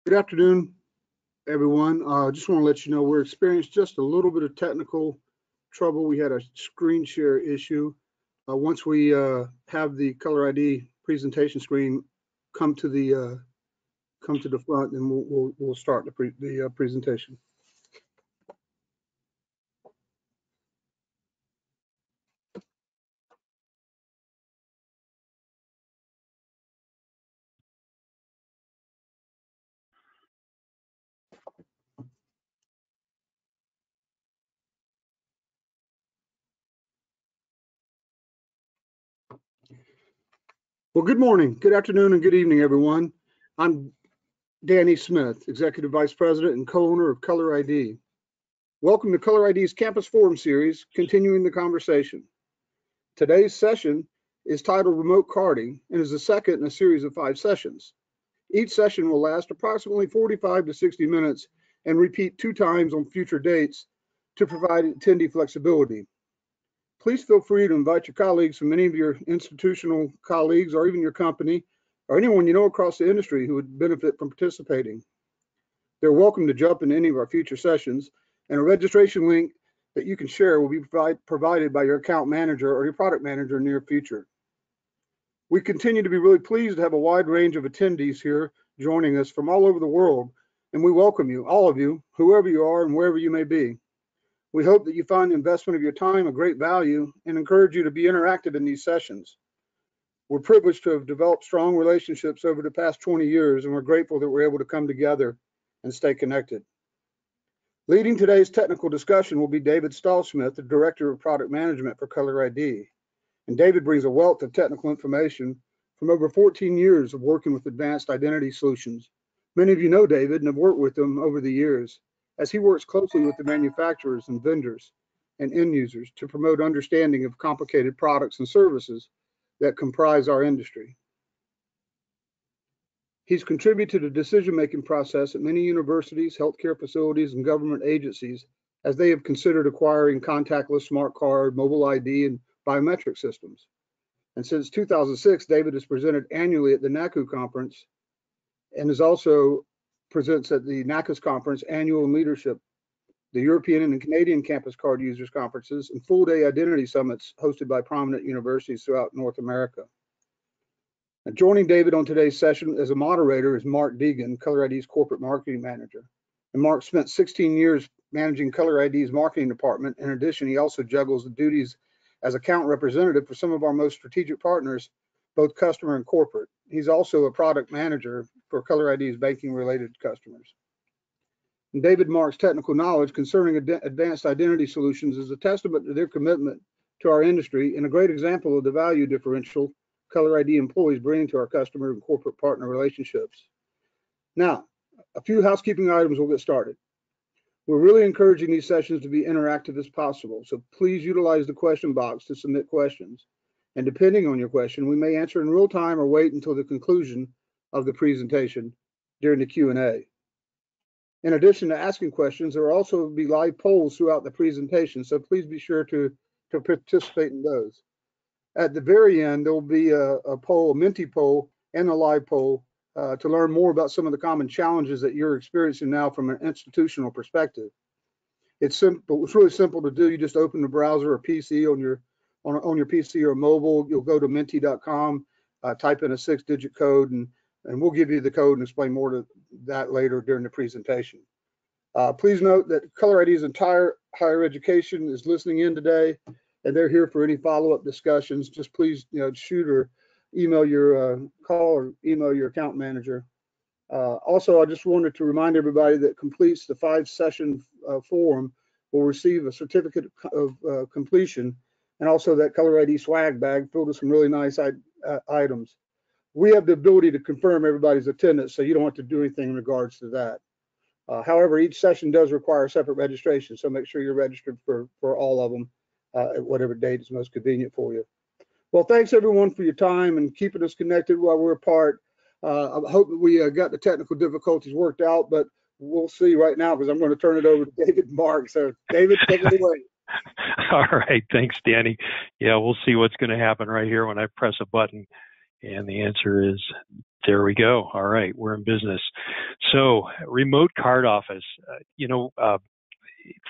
Good afternoon, everyone. Just want to let you know we're experiencing just a little bit of technical trouble. We had a screen share issue. Once we have the Color ID presentation screen come to the front, and we'll start the presentation. Well, good morning, good afternoon, and good evening, everyone. I'm Danny Smith, Executive Vice President and co-owner of Color ID. Welcome to Color ID's Campus Forum series, continuing the conversation. Today's session is titled Remote Carding and is the second in a series of 5 sessions. Each session will last approximately 45 to 60 minutes and repeat 2 times on future dates to provide attendee flexibility. Please feel free to invite your colleagues from any of your institutional colleagues or even your company or anyone you know across the industry who would benefit from participating. They're welcome to jump in any of our future sessions, and a registration link that you can share will be provided by your account manager or your product manager in the near future. We continue to be really pleased to have a wide range of attendees here joining us from all over the world, and we welcome you, all of you, whoever you are and wherever you may be. We hope that you find the investment of your time a great value and encourage you to be interactive in these sessions. We're privileged to have developed strong relationships over the past 20 years, and we're grateful that we're able to come together and stay connected. Leading today's technical discussion will be David Stahlschmidt, the Director of Product Management for Color ID. And David brings a wealth of technical information from over 14 years of working with advanced identity solutions. Many of you know David and have worked with him over the years, as he works closely with the manufacturers and vendors and end users to promote understanding of complicated products and services that comprise our industry. He's contributed to the decision-making process at many universities, healthcare facilities, and government agencies as they have considered acquiring contactless smart card, mobile ID, and biometric systems. And since 2006, David has presented annually at the NACU conference and is also presents at the NACUS conference, annual leadership, the European and Canadian campus card users conferences, and full-day identity summits hosted by prominent universities throughout North America. And joining David on today's session as a moderator is Mark Deegan, Color ID's corporate marketing manager. And Mark spent 16 years managing Color ID's marketing department. In addition, he also juggles the duties as account representative for some of our most strategic partners, both customer and corporate. He's also a product manager for Color ID's banking-related customers. And David Mark's technical knowledge concerning advanced identity solutions is a testament to their commitment to our industry and a great example of the value differential Color ID employees bring to our customer and corporate partner relationships. Now, a few housekeeping items will get started. We're really encouraging these sessions to be interactive as possible, so please utilize the question box to submit questions. And depending on your question, we may answer in real time or wait until the conclusion of the presentation during the Q&A. In addition to asking questions, there will also be live polls throughout the presentation, so please be sure to participate in those. At the very end, there will be a poll, a Menti poll, and a live poll to learn more about some of the common challenges that you're experiencing now from an institutional perspective. It's simple. It's really simple to do. You just open the browser or PC on your PC or mobile. You'll go to menti.com, type in a 6-digit code, and we'll give you the code and explain more to that later during the presentation. Please note that Color ID's entire higher education is listening in today, and they're here for any follow-up discussions. Just please, shoot or email your call or email your account manager. Also, I just wanted to remind everybody that completes the 5-session forum will receive a certificate of completion, and also that Color ID swag bag filled with some really nice items. We have the ability to confirm everybody's attendance, so you don't have to do anything in regards to that. However, each session does require a separate registration, so make sure you're registered for all of them at whatever date is most convenient for you. Well, thanks everyone for your time and keeping us connected while we're apart. I hope that we got the technical difficulties worked out, but we'll see right now because I'm going to turn it over to David Mark. So David, take it away. All right, thanks, Danny. Yeah, we'll see what's going to happen right here when I press a button. And the answer is, there we go. All right, we're in business. So, remote card office.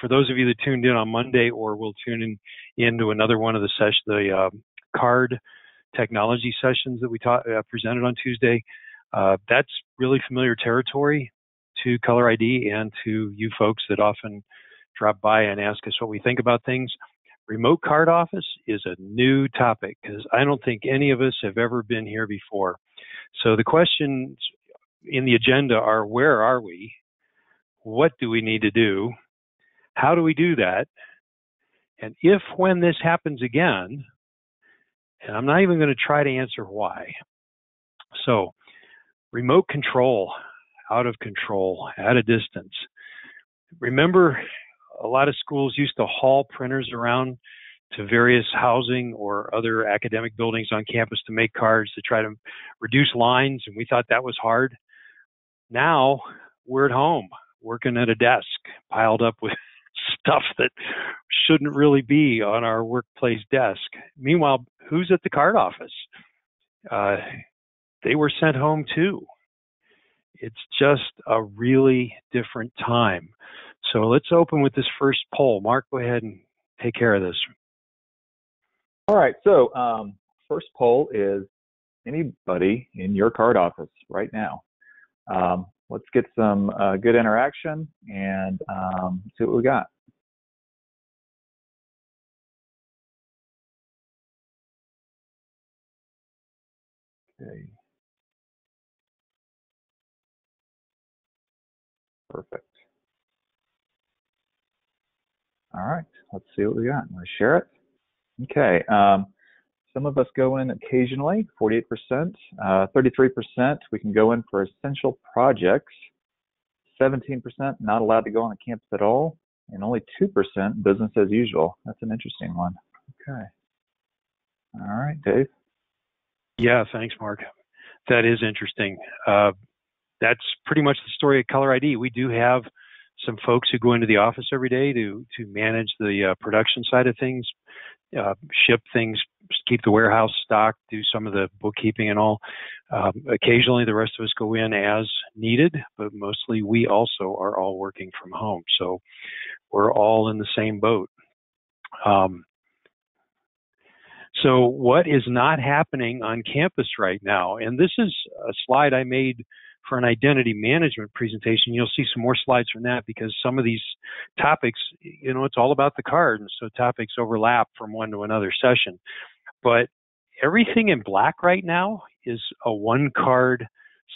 For those of you that tuned in on Monday or will tune into another one of the card technology sessions that we presented on Tuesday, that's really familiar territory to Color ID and to you folks that often drop by and ask us what we think about things. Remote card office is a new topic because I don't think any of us have ever been here before. So the questions in the agenda are, where are we? What do we need to do? How do we do that? And if, when this happens again, and I'm not even going to try to answer why. So, remote control, out of control, at a distance. Remember, a lot of schools used to haul printers around to various housing or other academic buildings on campus to make cards to try to reduce lines, and we thought that was hard. Now, we're at home, working at a desk, piled up with stuff that shouldn't really be on our workplace desk. Meanwhile, who's at the card office? They were sent home too. It's just a really different time. So let's open with this first poll. Mark, go ahead and take care of this. All right, so first poll is anybody in your card office right now. Let's get some good interaction and see what we got. Okay. Perfect. All right, let's see what we got. I'm going to share it. Okay. Some of us go in occasionally, 48%, 33% we can go in for essential projects, 17% not allowed to go on the campus at all, and only 2% business as usual. That's an interesting one. Okay. All right, Dave. Yeah, thanks, Mark. That is interesting. That's pretty much the story of Color ID. We do have some folks who go into the office every day to manage the production side of things, ship things, keep the warehouse stocked, do some of the bookkeeping and all. Occasionally, the rest of us go in as needed, but mostly we also are all working from home. So we're all in the same boat. So what is not happening on campus right now? And this is a slide I made for an identity management presentation. You'll see some more slides from that because some of these topics, it's all about the card, and so topics overlap from one to another session. But everything in black right now is a one card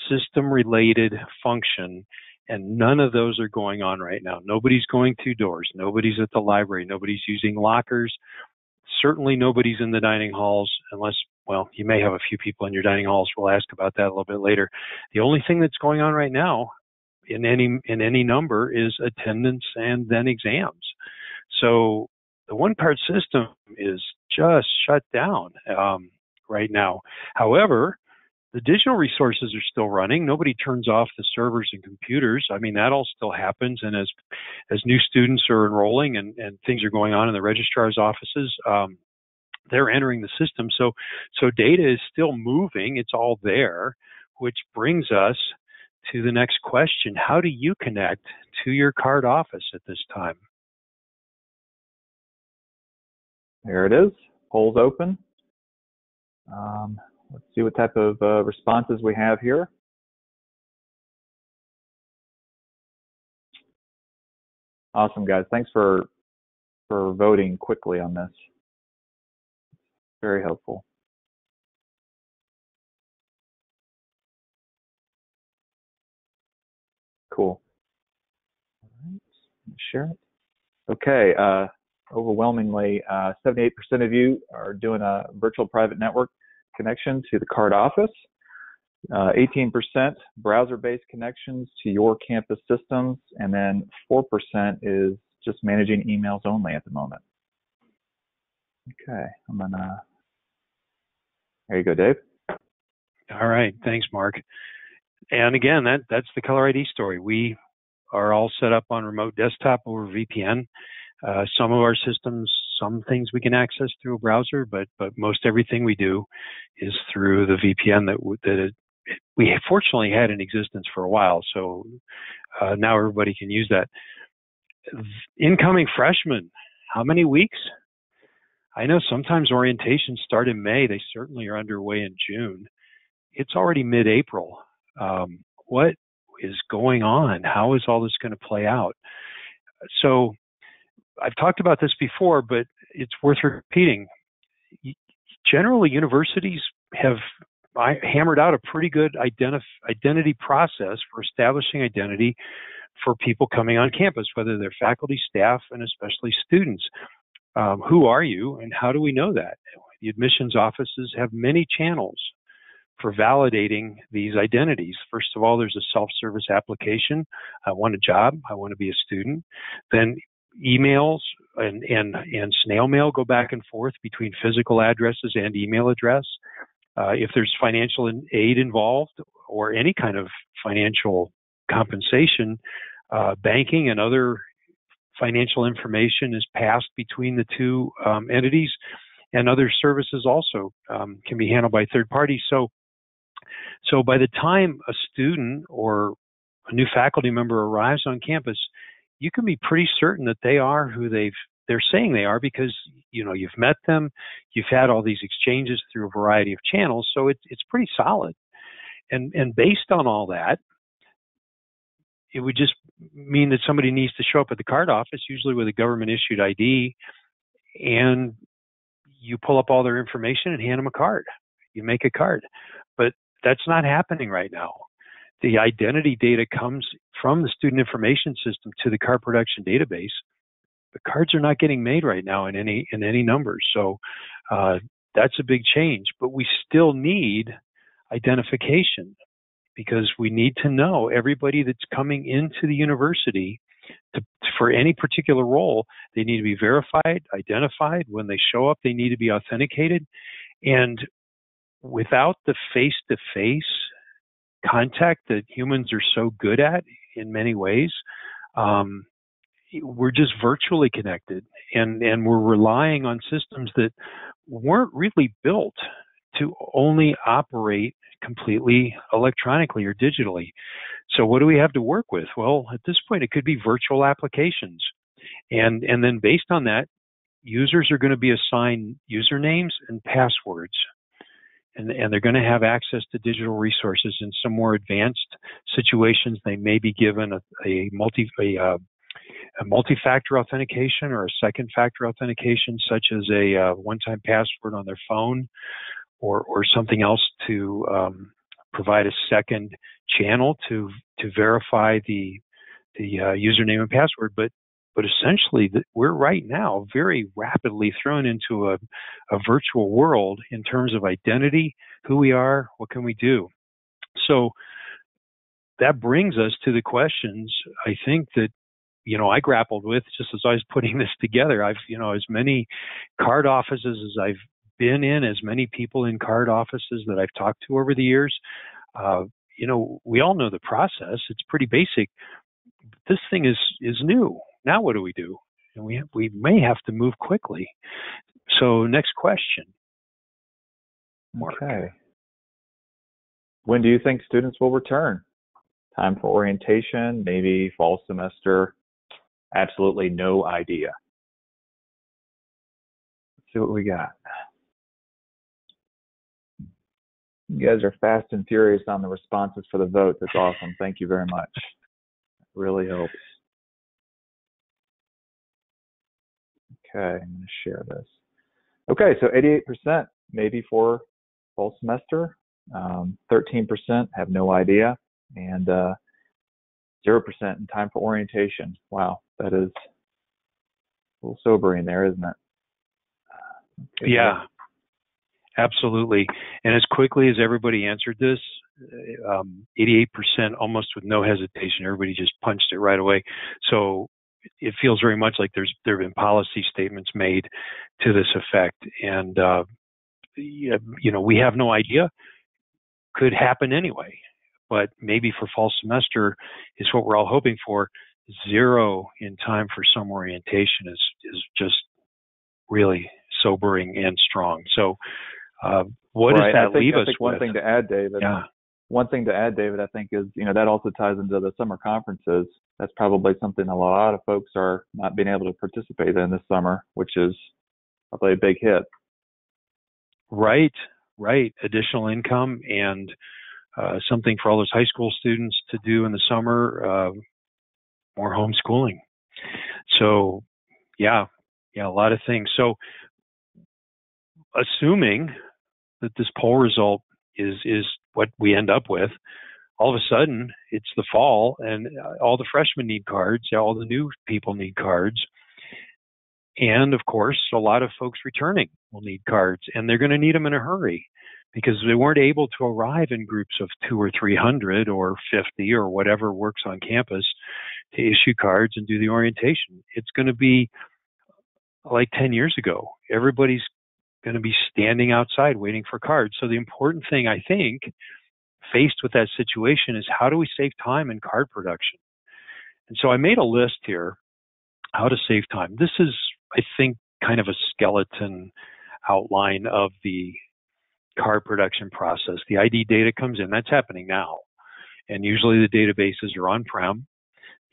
system related function, and none of those are going on right now. Nobody's going through doors. Nobody's at the library. Nobody's using lockers. Certainly nobody's in the dining halls unless, well, you may have a few people in your dining halls. We'll ask about that a little bit later. The only thing that's going on right now in any number is attendance and then exams. So the one card system is just shut down right now. However, the digital resources are still running. Nobody turns off the servers and computers. I mean, that all still happens. And as new students are enrolling and things are going on in the registrar's offices, they're entering the system. So data is still moving. It's all there, which brings us to the next question. How do you connect to your card office at this time? There it is. Poll's open. Let's see what type of responses we have here. Awesome, guys. Thanks for voting quickly on this. Very helpful. Cool. All right. Share it. Okay. Overwhelmingly, 78% of you are doing a virtual private network connection to the card office. 18% browser-based connections to your campus systems, and then 4% is just managing emails only at the moment. Okay, there you go, Dave. All right, thanks, Mark. And again, that's the Color ID story. We are all set up on remote desktop over VPN. Some of our systems, some things we can access through a browser, but most everything we do is through the VPN that we fortunately had in existence for a while, so now everybody can use that. Incoming freshmen, how many weeks? I know sometimes orientations start in May. They certainly are underway in June. It's already mid-April. What is going on? How is all this going to play out? So I've talked about this before, but it's worth repeating. Generally, universities have hammered out a pretty good identity process for establishing identity for people coming on campus, whether they're faculty, staff, and especially students. Who are you, and how do we know that? The admissions offices have many channels for validating these identities. First of all, there's a self-service application. I want a job. I want to be a student. Then emails and snail mail go back and forth between physical addresses and email address. If there's financial aid involved or any kind of financial compensation, banking and other financial information is passed between the two entities, and other services also can be handled by third parties. So by the time a student or a new faculty member arrives on campus, you can be pretty certain that they are who they're saying they are, because you've met them, you've had all these exchanges through a variety of channels, so it's pretty solid. And based on all that, it would just mean that somebody needs to show up at the card office, usually with a government-issued ID, and you pull up all their information and hand them a card. You make a card. But that's not happening right now. The identity data comes from the student information system to the card production database. The cards are not getting made right now in any numbers. So that's a big change. But we still need identification, because we need to know everybody that's coming into the university for any particular role. They need to be verified, identified. When they show up, they need to be authenticated. And without the face-to-face contact that humans are so good at in many ways, we're just virtually connected, and we're relying on systems that weren't really built to only operate completely electronically or digitally. So what do we have to work with? Well, at this point, it could be virtual applications. And then based on that, users are going to be assigned usernames and passwords. And they're going to have access to digital resources. In some more advanced situations, they may be given a multi-factor authentication or a second-factor authentication, such as a one-time password on their phone, or something else to provide a second channel to verify the username and password. But essentially, we're right now very rapidly thrown into a virtual world in terms of identity, who we are, what can we do. So that brings us to the questions, I think, that I grappled with just as I was putting this together. I've as many card offices as I've been in, as many people in card offices that I've talked to over the years. We all know the process. It's pretty basic. This thing is new. Now what do we do? And we may have to move quickly. So next question. Mark. Okay. When do you think students will return? Time for orientation, maybe fall semester? Absolutely no idea. Let's see what we got. You guys are fast and furious on the responses for the vote. That's awesome. Thank you very much. It really helps. Okay, I'm going to share this. Okay, so 88% maybe for fall semester, 13% have no idea, and 0% in time for orientation. Wow, that is a little sobering there, isn't it? Okay, yeah, absolutely. And as quickly as everybody answered this, 88% almost with no hesitation, everybody just punched it right away. So it feels very much like there have been policy statements made to this effect. And, we have no idea. Could happen anyway. But maybe for fall semester is what we're all hoping for. 0 in time for some orientation is just really sobering and strong. So what does that leave us with? One thing to add, David. Yeah. one thing to add, David, I think is, that also ties into the summer conferences. That's probably something a lot of folks are not being able to participate in this summer, which is probably a big hit. Right. Additional income and something for all those high school students to do in the summer, more homeschooling. So, yeah, a lot of things. So, assuming that this poll result is what we end up with, all of a sudden it's the fall and all the freshmen need cards, all the new people need cards. And of course, a lot of folks returning will need cards, and they're going to need them in a hurry because they weren't able to arrive in groups of 200 or 300 or 50 or whatever works on campus to issue cards and do the orientation. It's going to be like 10 years ago. Everybody's going to be standing outside waiting for cards. So the important thing, I think, faced with that situation is how do we save time in card production? And so I made a list here, how to save time. This is, I think, kind of a skeleton outline of the card production process. The ID data comes in. That's happening now. And usually the databases are on-prem.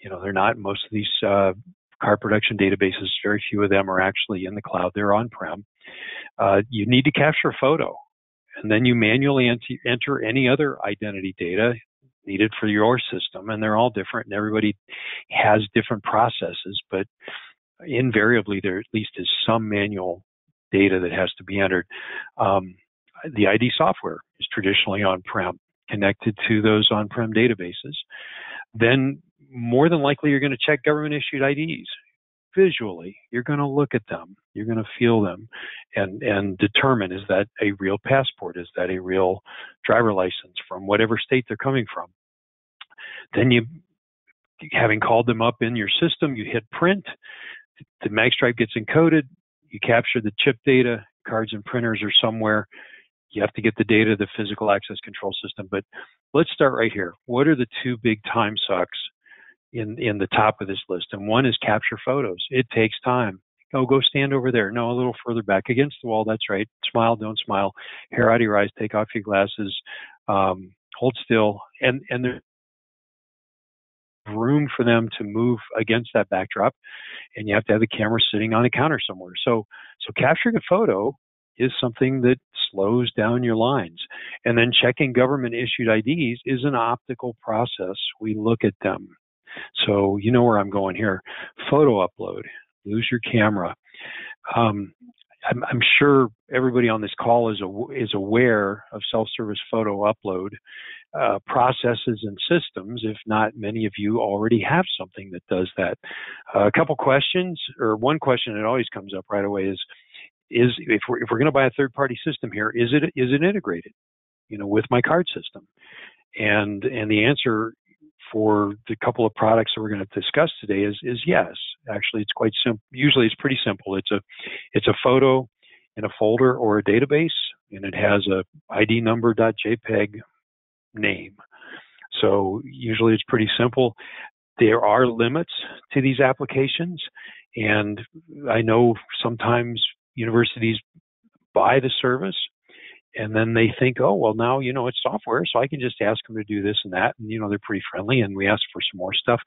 They're not, most of these card production databases, very few of them are actually in the cloud. They're on-prem. You need to capture a photo, and then you manually enter any other identity data needed for your system, and they're all different, and everybody has different processes, but invariably there at least is some manual data that has to be entered. The ID software is traditionally on-prem, connected to those on-prem databases. Then more than likely you're going to check government-issued IDs. Visually, you're going to look at them, you're going to feel them, and determine, is that a real passport? Is that a real driver license from whatever state they're coming from? Then you, having called them up in your system, you hit print, the magstripe gets encoded, you capture the chip data, cards and printers are somewhere. You have to get the data to the physical access control system. But let's start right here. What are the two big time sucks in the top of this list? And one is capture photos. It takes time. Oh, go stand over there. No, a little further back against the wall. That's right. Smile, don't smile. Hair out of your eyes. Take off your glasses. Hold still. And there's room for them to move against that backdrop. And you have to have the camera sitting on a counter somewhere. So capturing a photo is something that slows down your lines. And then checking government issued IDs is an optical process. We look at them. So you know where I'm going here. Photo upload, lose your camera. I'm sure everybody on this call is aware of self-service photo upload processes and systems. If not, many of you already have something that does that. A couple questions, or one question that always comes up right away is if we're going to buy a third-party system here, is it integrated, with my card system? And the answer for the couple of products that we're going to discuss today is yes. Actually, it's quite simple. Usually, it's pretty simple. It's a photo in a folder or a database, and it has a ID number.jpg name. So usually, it's pretty simple. There are limits to these applications, and I know sometimes universities buy the service and then they think, oh, well, now, it's software, so I can just ask them to do this and that. And, they're pretty friendly, and we ask for some more stuff.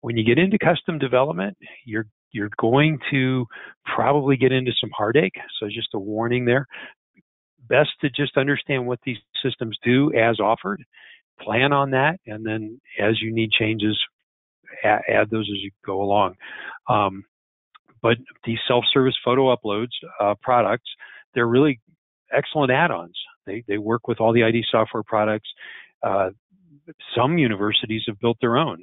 When you get into custom development, you're going to probably get into some heartache. So just a warning there. Best to just understand what these systems do as offered, plan on that, and then as you need changes, add those as you go along. But these self-service photo uploads products, they're really excellent add-ons. They work with all the ID software products. Some universities have built their own.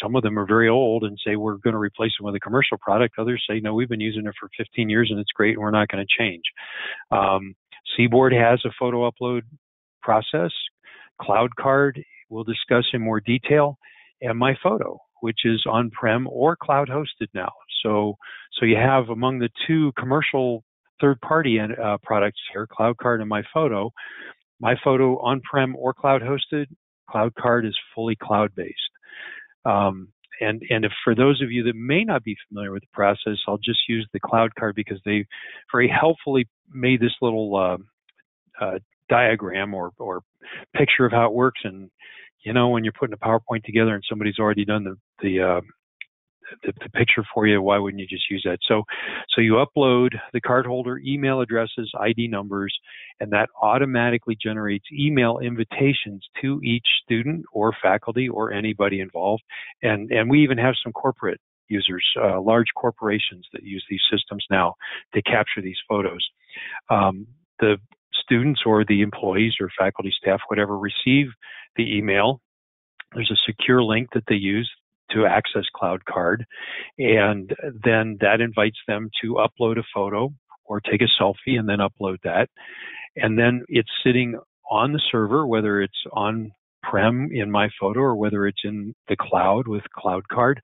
Some of them are very old and say we're going to replace them with a commercial product. Others say, no, we've been using it for 15 years and it's great and we're not going to change. Seaboard has a photo upload process. CLOUDCARD we'll discuss in more detail, and MyPhoto, which is on-prem or cloud-hosted now. So you have among the two commercial third-party products here, CLOUDCARD and MyPhoto. MyPhoto on-prem or cloud-hosted. CLOUDCARD is fully cloud-based. And if for those of you that may not be familiar with the process, I'll just use the CLOUDCARD because they very helpfully made this little diagram or picture of how it works. And when you're putting a PowerPoint together and somebody's already done the picture for you, why wouldn't you just use that? So you upload the cardholder email addresses, ID numbers, and that automatically generates email invitations to each student or faculty or anybody involved. And we even have some corporate users, large corporations that use these systems now to capture these photos. The students or the employees or faculty, staff, whatever, receive the email. There's a secure link that they use to access CloudCard, and then that invites them to upload a photo or take a selfie and then upload that. And then it's sitting on the server, whether it's on-prem in My Photo or whether it's in the cloud with CloudCard.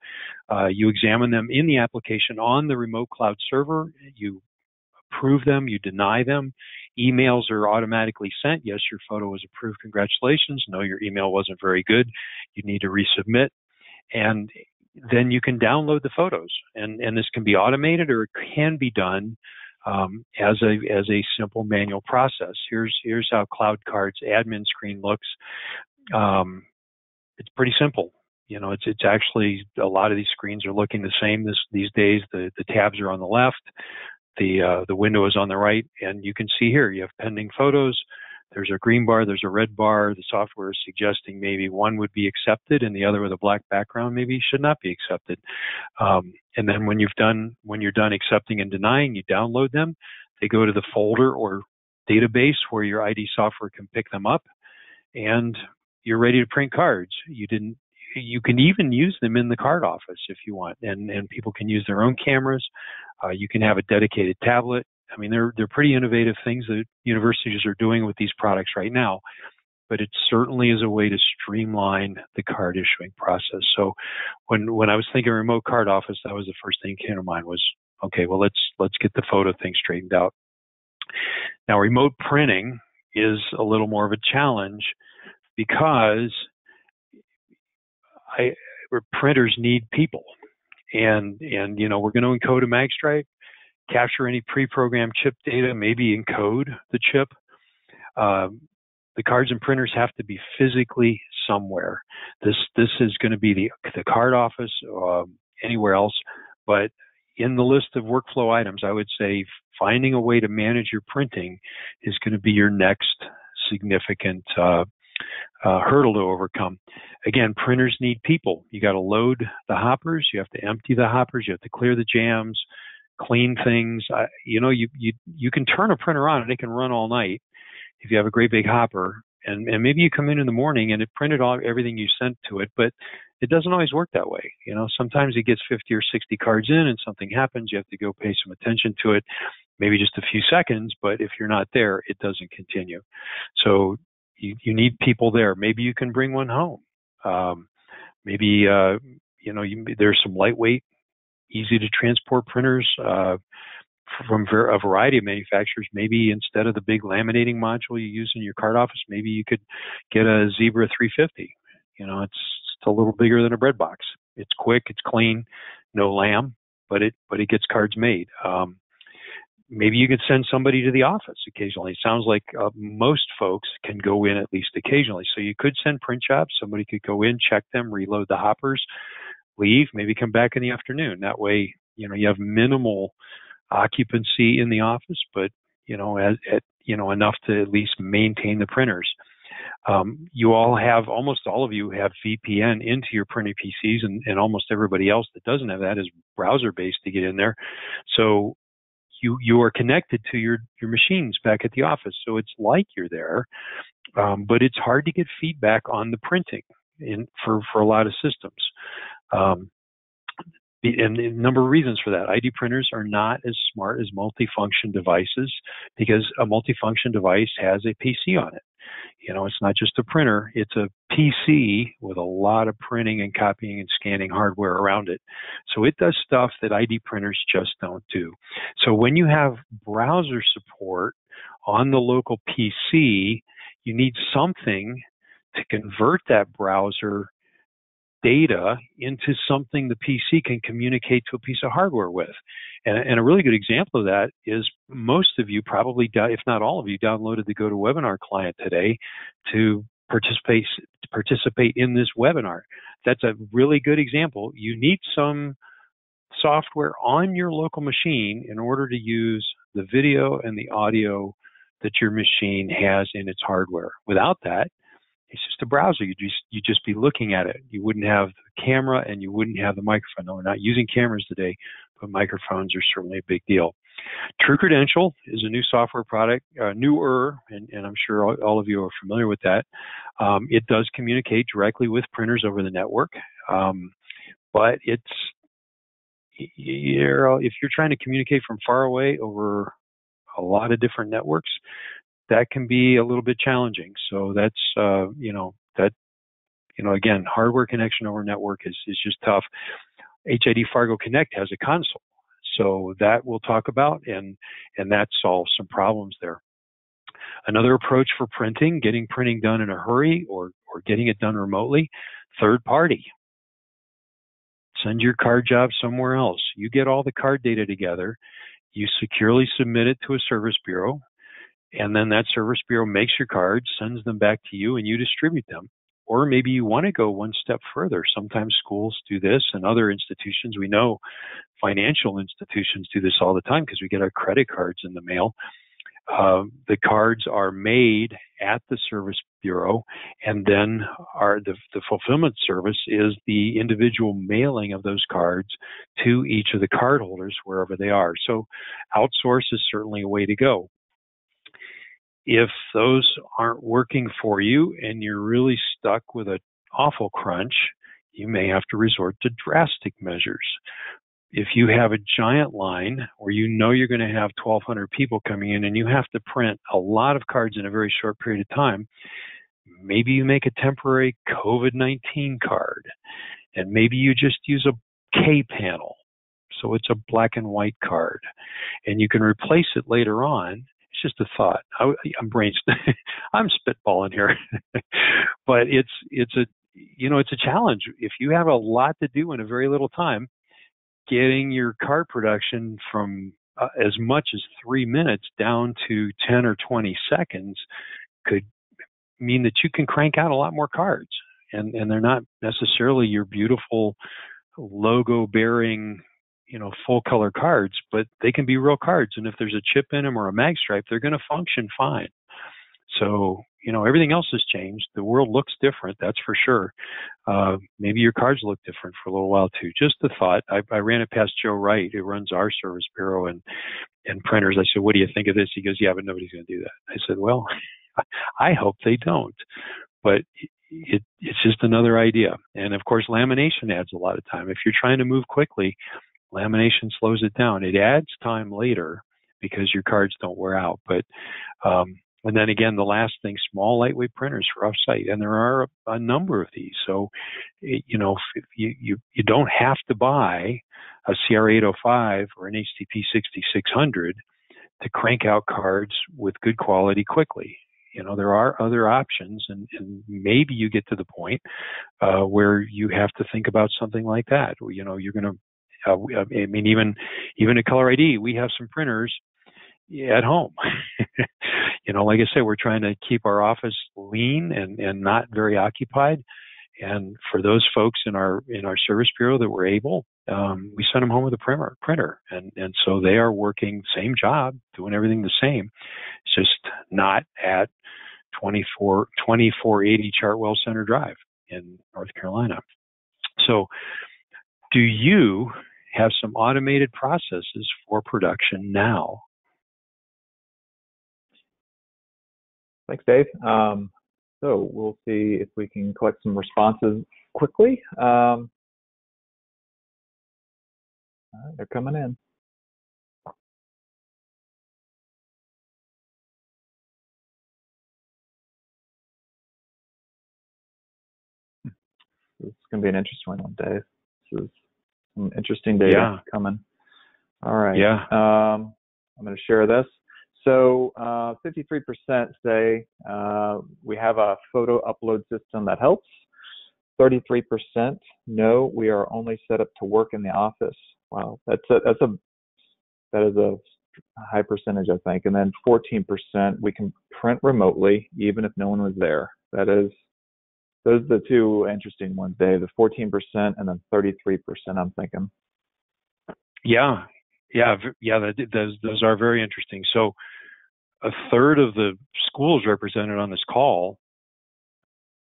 You examine them in the application on the remote cloud server. You approve them, you deny them. Emails are automatically sent. Yes, your photo was approved. Congratulations. No, your email wasn't very good. You need to resubmit. And then you can download the photos. And this can be automated or it can be done as a simple manual process. Here's how CloudCard's admin screen looks. It's pretty simple. It's actually, a lot of these screens are looking the same these days. The tabs are on the left. The window is on the right, and you can see here you have pending photos. There's a green bar, there's a red bar. The software is suggesting maybe one would be accepted and the other with a black background maybe should not be accepted. And then when you're done accepting and denying, you download them. They go to the folder or database where your ID software can pick them up, and you're ready to print cards. You can even use them in the card office if you want, and people can use their own cameras. You can have a dedicated tablet. I mean, they're pretty innovative things that universities are doing with these products right now, but it certainly is a way to streamline the card issuing process. So when I was thinking remote card office, that was the first thing that came to mind was, okay, well, let's get the photo thing straightened out. Now, remote printing is a little more of a challenge because printers need people, and we're going to encode a magstripe, capture any pre-programmed chip data, maybe encode the chip. The cards and printers have to be physically somewhere. This is going to be the card office, anywhere else, but in the list of workflow items, I would say finding a way to manage your printing is going to be your next significant hurdle to overcome. Again, printers need people. You got to load the hoppers. You have to empty the hoppers. You have to clear the jams, clean things. You can turn a printer on and it can run all night if you have a great big hopper. And maybe you come in the morning and it printed everything you sent to it, but it doesn't always work that way. Sometimes it gets 50 or 60 cards in and something happens. You have to go pay some attention to it, maybe just a few seconds, but if you're not there, it doesn't continue. So you need people there. Maybe you can bring one home. Maybe there's some lightweight, easy to transport printers from a variety of manufacturers. Maybe instead of the big laminating module you use in your card office, maybe you could get a Zebra 350. It's a little bigger than a bread box. It's quick, it's clean, no lamb, but it gets cards made. Maybe you could send somebody to the office occasionally. It sounds like most folks can go in at least occasionally. So you could send print jobs. Somebody could go in, check them, reload the hoppers, leave, maybe come back in the afternoon. That way, you have minimal occupancy in the office, but enough to at least maintain the printers. Almost all of you have VPN into your printing PCs, and almost everybody else that doesn't have that is browser-based to get in there. So you are connected to your machines back at the office. So it's like you're there, but it's hard to get feedback on the printing for a lot of systems. And a number of reasons for that. ID printers are not as smart as multifunction devices because a multifunction device has a PC on it. It's not just a printer, it's a PC with a lot of printing and copying and scanning hardware around it. So it does stuff that ID printers just don't do. So when you have browser support on the local PC, you need something to convert that browser data into something the PC can communicate to a piece of hardware with. And a really good example of that is most of you probably, if not all of you, downloaded the GoToWebinar client today to participate in this webinar. That's a really good example. You need some software on your local machine in order to use the video and the audio that your machine has in its hardware. Without that, it's just a browser. You'd just be looking at it. You wouldn't have the camera and you wouldn't have the microphone. No, we're not using cameras today, but microphones are certainly a big deal. TRUCREDENTIAL is a new software product, newer, and I'm sure all of you are familiar with that. It does communicate directly with printers over the network, but if you're trying to communicate from far away over a lot of different networks, that can be a little bit challenging. So that's, again, hardware connection over network is just tough. HID Fargo Connect has a console, so that we'll talk about, and that solves some problems there. Another approach for printing, getting printing done in a hurry or getting it done remotely, third party. Send your card job somewhere else. You get all the card data together, you securely submit it to a service bureau, and then that service bureau makes your cards, sends them back to you, and you distribute them. Or maybe you want to go one step further. Sometimes schools do this, and other institutions, we know financial institutions do this all the time because we get our credit cards in the mail. The cards are made at the service bureau, and then the fulfillment service is the individual mailing of those cards to each of the cardholders wherever they are. So outsource is certainly a way to go. If those aren't working for you and you're really stuck with an awful crunch, you may have to resort to drastic measures. If you have a giant line where you know you're going to have 1,200 people coming in and you have to print a lot of cards in a very short period of time, maybe you make a temporary COVID-19 card, and maybe you just use a K panel. So it's a black and white card, and you can replace it later on. It's just a thought. I'm spitballing here, but it's a challenge. If you have a lot to do in a very little time, getting your card production from as much as 3 minutes down to 10 or 20 seconds could mean that you can crank out a lot more cards, and they're not necessarily your beautiful logo bearing, full color cards, but they can be real cards. And if there's a chip in them or a mag stripe, they're going to function fine. So, everything else has changed. The world looks different, that's for sure. Maybe your cards look different for a little while too. Just a thought. I ran it past Joe Wright, who runs our service bureau and printers. I said, what do you think of this? He goes, yeah, but nobody's going to do that. I said, well, I hope they don't. But it's just another idea. And of course, lamination adds a lot of time. If you're trying to move quickly, lamination slows it down. It adds time later because your cards don't wear out. But and then again, the last thing, small lightweight printers for offsite, and there are a number of these. So, if you don't have to buy a CR805 or an HTP 6600 to crank out cards with good quality quickly. There are other options, and maybe you get to the point where you have to think about something like that. You're going to, even at Color ID, we have some printers at home. Like I said, we're trying to keep our office lean and not very occupied. And for those folks in our service bureau that were able, we sent them home with a printer. And so they are working same job, doing everything the same. It's just not at 2480 Chartwell Center Drive in North Carolina. So do you have some automated processes for production now? Thanks, Dave. So we'll see if we can collect some responses quickly. All right, they're coming in. This is going to be an interesting one, Dave. This is some interesting data coming. All right. Yeah. I'm going to share this. So 53% say we have a photo upload system that helps. 33%, no, we are only set up to work in the office. Wow, that is a high percentage, I think. And then 14%, we can print remotely even if no one was there. Those are the two interesting ones, Dave. The 14% and then 33%, I'm thinking. Yeah. Those are very interesting. So a third of the schools represented on this call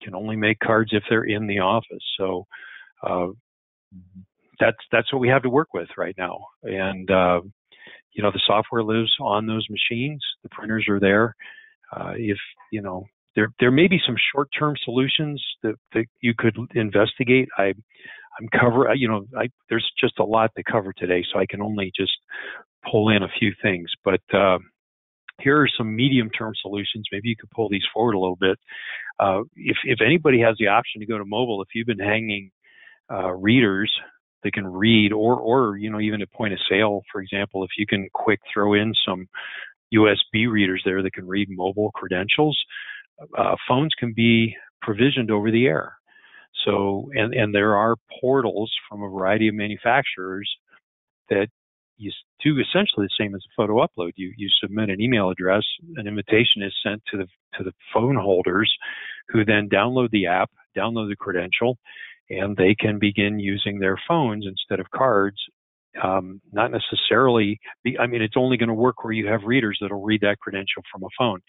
can only make cards if they're in the office. So that's what we have to work with right now. And the software lives on those machines. The printers are there. There may be some short-term solutions that you could investigate. There's just a lot to cover today, so I can only just pull in a few things. But here are some medium-term solutions. Maybe you could pull these forward a little bit. If anybody has the option to go to mobile, if you've been hanging readers that can read, or even at point of sale, for example, if you can quick throw in some USB readers there that can read mobile credentials, phones can be provisioned over the air. So, and there are portals from a variety of manufacturers that you do essentially the same as a photo upload. You submit an email address, an invitation is sent to the phone holders, who then download the app, download the credential, and they can begin using their phones instead of cards. Not necessarily, it's only going to work where you have readers that'll read that credential from a phone.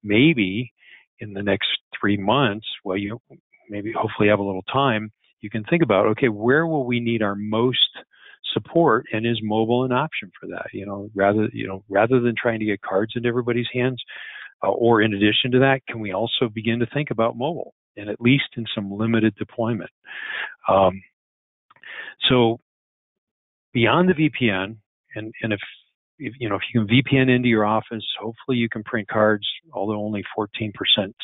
Maybe in the next 3 months, well, you maybe hopefully have a little time, you can think about, okay, where will we need our most support, and is mobile an option for that? Rather than trying to get cards into everybody's hands, or in addition to that, can we also begin to think about mobile, and at least in some limited deployment? So beyond the VPN, and if you can VPN into your office, hopefully you can print cards, although only 14%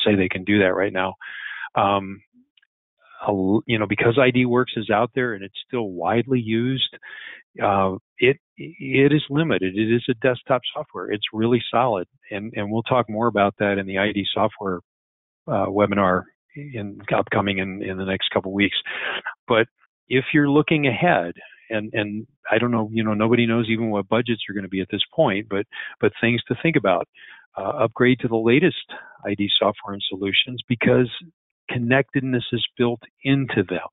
say they can do that right now. Because IDWorks is out there and it's still widely used, it is limited. It is a desktop software. It's really solid, and we'll talk more about that in the ID software webinar upcoming in the next couple of weeks. But if you're looking ahead, and I don't know, nobody knows even what budgets are going to be at this point, but things to think about. Upgrade to the latest ID software and solutions, because connectedness is built into them.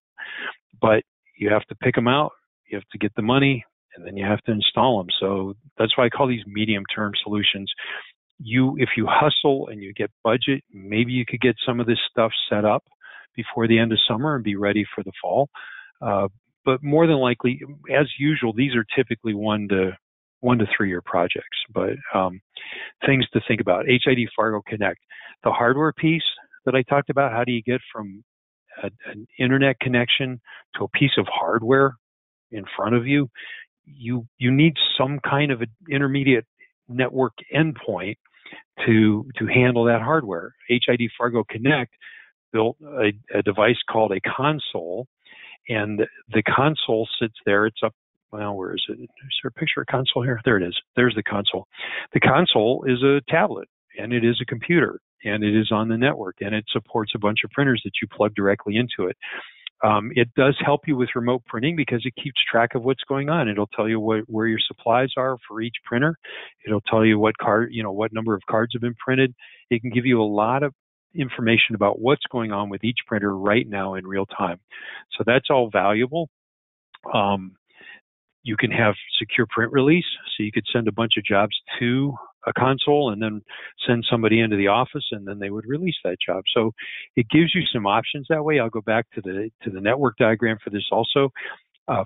But you have to pick them out, you have to get the money, and then you have to install them. So that's why I call these medium-term solutions. If you hustle and you get budget, maybe you could get some of this stuff set up before the end of summer and be ready for the fall. But more than likely, as usual, these are typically 1 to 3 year projects. But things to think about: HID Fargo Connect, the hardware piece that I talked about. How do you get from an internet connection to a piece of hardware in front of you? You need some kind of an intermediate network endpoint to handle that hardware. HID Fargo Connect built a device called a console, and the console sits there. It's up. Well, where is it? Is there a picture of a console here? There it is. There's the console. The console is a tablet, and it is a computer, and it is on the network, and it supports a bunch of printers that you plug directly into it. It does help you with remote printing because it keeps track of what's going on. It'll tell you where your supplies are for each printer. It'll tell you what number of cards have been printed. It can give you a lot of information about what's going on with each printer right now in real time. So that's all valuable. You can have secure print release, so you could send a bunch of jobs to a console and then send somebody into the office, and then they would release that job. So it gives you some options that way. I'll go back to the network diagram for this also.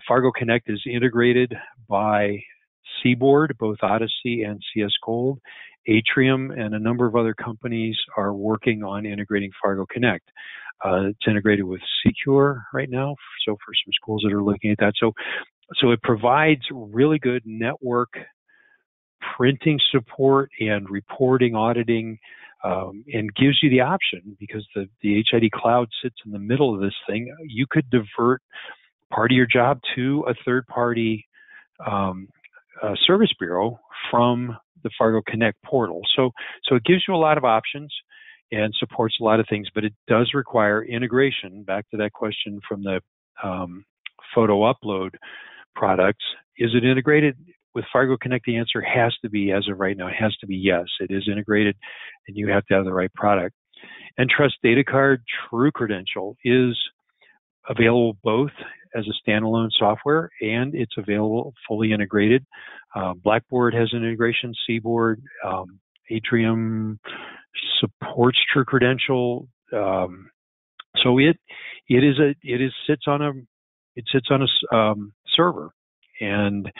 Fargo Connect is integrated by Seaboard, both Odyssey and CS Gold. Atrium and a number of other companies are working on integrating Fargo Connect. It's integrated with Secure right now, so for some schools that are looking at that. So it provides really good network printing support and reporting, auditing, and gives you the option, because the HID Cloud sits in the middle of this thing. You could divert part of your job to a third-party service bureau from the Fargo Connect portal. So it gives you a lot of options. and supports a lot of things, but it does require integration. Back to that question from the photo upload products. Is it integrated with Fargo Connect? The answer has to be, as of right now, it has to be yes. It is integrated, and you have to have the right product. ENTRUST DATACARD TRUCREDENTIAL is available both as a standalone software, and it's available fully integrated. Blackboard has an integration. Seaboard, Atrium supports TRUCREDENTIal. So it sits on a server, and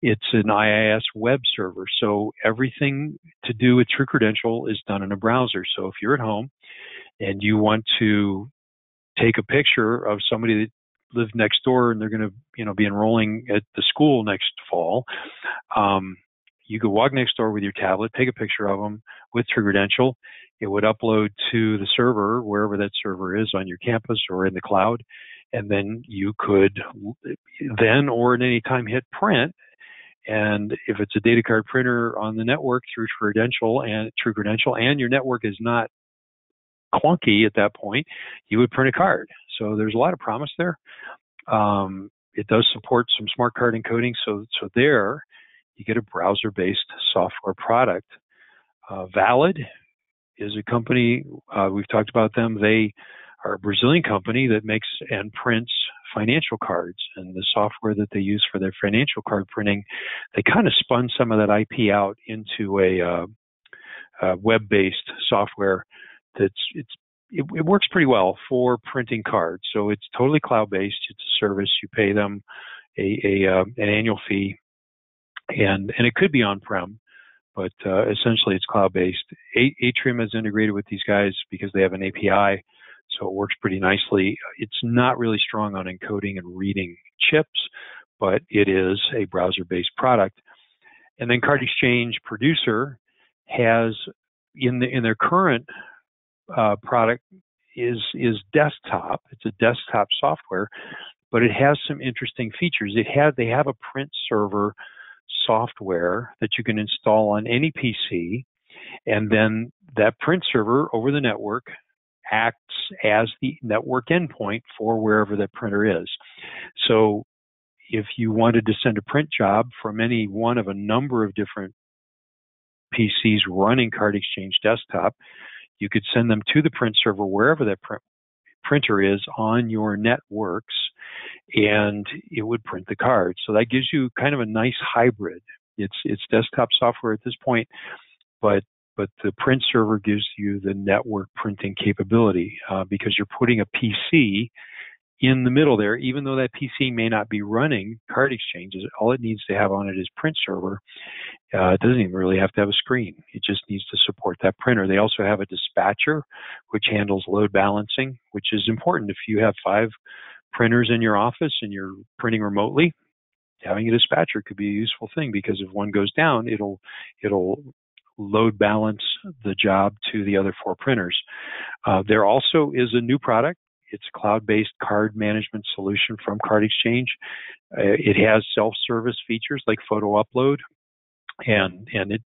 it's an IIS web server. So everything to do with TRUCREDENTIal is done in a browser. So if you're at home and you want to take a picture of somebody that lives next door and they're going to, be enrolling at the school next fall, you could walk next door with your tablet, take a picture of them with TRUCREDENTIal. It would upload to the server, wherever that server is on your campus or in the cloud, and then you could then or at any time hit print. And if it's a DATACARD printer on the network through TRUCREDENTIal, and your network is not clunky at that point, you would print a card. So there's a lot of promise there. It does support some smart card encoding. So there you get a browser-based software product. Valid is a company, we've talked about them. They are a Brazilian company that makes and prints financial cards, and the software that they use for their financial card printing, they kind of spun some of that IP out into a web-based software it works pretty well for printing cards. So it's totally cloud-based. It's a service. You pay them an annual fee, and it could be on-prem, but essentially it's cloud-based. Atrium is integrated with these guys because they have an API, so it works pretty nicely. It's not really strong on encoding and reading chips, but it is a browser-based product. And then CardExchange Producer has, in their current product, is desktop. It's a desktop software, but it has some interesting features. They have a print server software that you can install on any PC, and then that print server over the network acts as the network endpoint for wherever that printer is. So if you wanted to send a print job from any one of a number of different PCs running CardExchange Desktop, you could send them to the print server wherever that printer is on your networks, and it would print the card. So that gives you kind of a nice hybrid. It's desktop software at this point, but the print server gives you the network printing capability because you're putting a PC in the middle there. Even though that PC may not be running CardExchange, all it needs to have on it is print server. It doesn't even really have to have a screen. It just needs to support that printer. They also have a dispatcher, which handles load balancing, which is important. If you have 5 printers in your office and you're printing remotely, having a dispatcher could be a useful thing, because if one goes down, it'll load balance the job to the other 4 printers. There also is a new product. It's a cloud-based card management solution from CardExchange. It has self-service features like photo upload, and it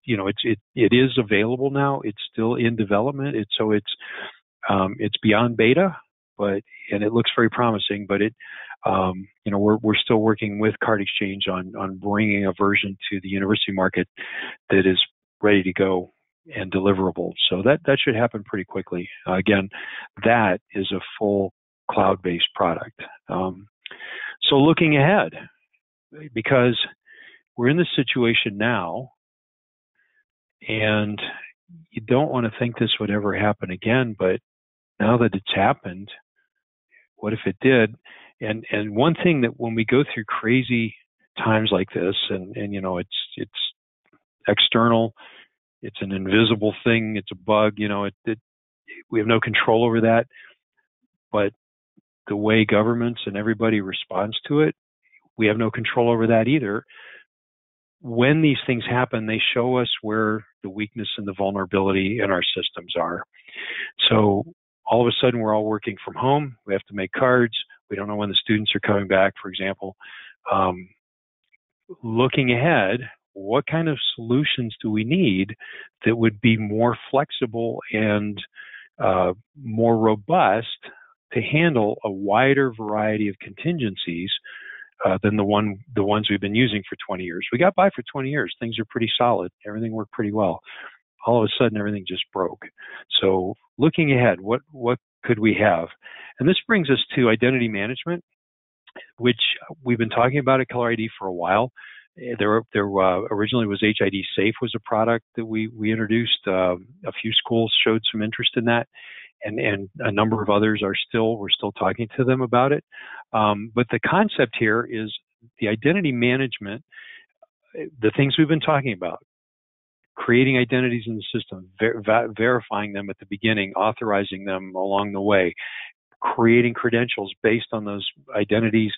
is available now. It's still in development. It's beyond beta, and it looks very promising. But we're still working with CardExchange on bringing a version to the university market that is ready to go and deliverable. So that should happen pretty quickly. Again, that is a full cloud-based product. So looking ahead, because we're in this situation now, and you don't want to think this would ever happen again, but now that it's happened, what if it did? And one thing that when we go through crazy times like this, and it's external, it's an invisible thing, it's a bug, we have no control over that, but the way governments and everybody responds to it, we have no control over that either. When these things happen, they show us where the weakness and the vulnerability in our systems are. So all of a sudden, we're all working from home. We have to make cards. We don't know when the students are coming back, for example. Looking ahead, what kind of solutions do we need that would be more flexible and more robust to handle a wider variety of contingencies than the ones we've been using for 20 years. We got by for 20 years. Things are pretty solid. Everything worked pretty well. All of a sudden, everything just broke. So looking ahead, what could we have? And this brings us to identity management, which we've been talking about at Color ID for a while. There originally was HID Safe was a product that we introduced. A few schools showed some interest in that, and a number of others we're still talking to them about it. But the concept here is the identity management, the things we've been talking about, creating identities in the system, verifying them at the beginning, authorizing them along the way, creating credentials based on those identities,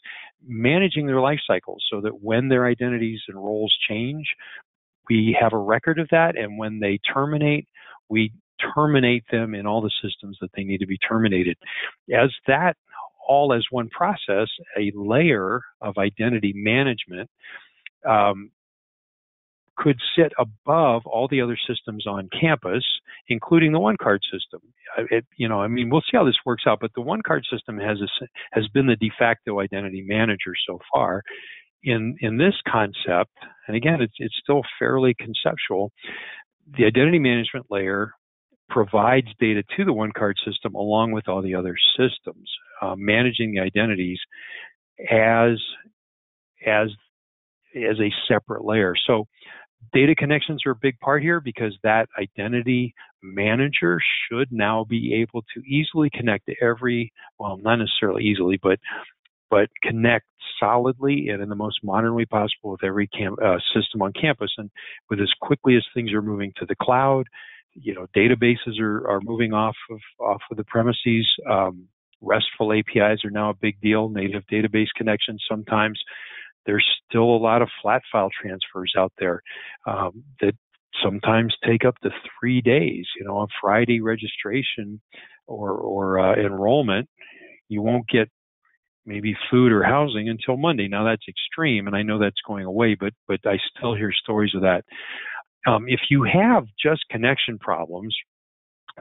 managing their life cycles so that when their identities and roles change, we have a record of that, and when they terminate, we terminate them in all the systems that they need to be terminated. As that all as one process, a layer of identity management could sit above all the other systems on campus, including the OneCard system. We'll see how this works out, but the OneCard system has been the de facto identity manager so far. In this concept, and again, it's still fairly conceptual, the identity management layer provides data to the OneCard system along with all the other systems, managing the identities as a separate layer. So data connections are a big part here because that identity manager should now be able to easily connect to not necessarily easily, but connect solidly and in the most modern way possible with every system on campus. And with as quickly as things are moving to the cloud, databases are moving off of the premises. RESTful APIs are now a big deal. Native database connections sometimes. There's still a lot of flat file transfers out there that sometimes take up to 3 days. On Friday registration or enrollment, you won't get maybe food or housing until Monday. Now that's extreme, and I know that's going away, but I still hear stories of that. If you have just connection problems